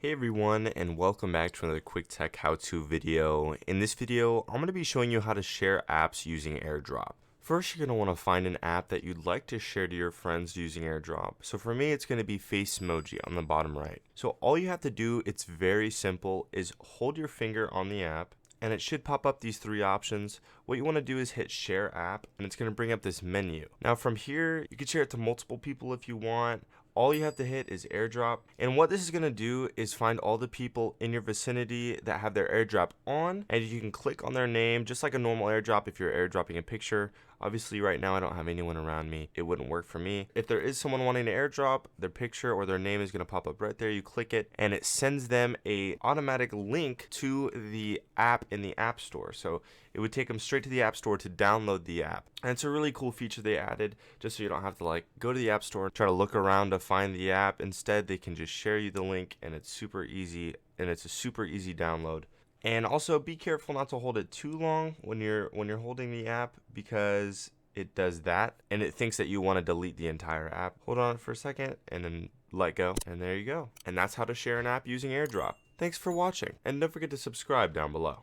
Hey everyone, and welcome back to another quick tech how-to video. In this video, I'm going to be showing you how to share apps using Airdrop. First, you're going to want to find an app that you'd like to share to your friends using Airdrop. So for me, it's going to be Moji on the bottom right. So all you have to do, it's very simple, is hold your finger on the app, and it should pop up these three options. What you want to do is hit share app, and it's going to bring up this menu. Now from here, you can share it to multiple people if you want. All you have to hit is airdrop, and what this is going to do is find all the people in your vicinity that have their airdrop on, and you can click on their name just like a normal airdrop if you're airdropping a picture. Obviously right now I don't have anyone around me, it wouldn't work for me. If there is someone wanting to airdrop, their picture or their name is going to pop up right there. You click it and it sends them a automatic link to the app in the app store. So it would take them straight to the app store to download the app, and it's a really cool feature they added, just so you don't have to like go to the app store and try to look around to find the app. Instead, they can just share you the link, and it's super easy, and it's a super easy download. And also be careful not to hold it too long when you're holding the app, because it does that and it thinks that you want to delete the entire app. Hold on for a second and then let go, and there you go. And that's how to share an app using Airdrop. Thanks for watching, and don't forget to subscribe down below.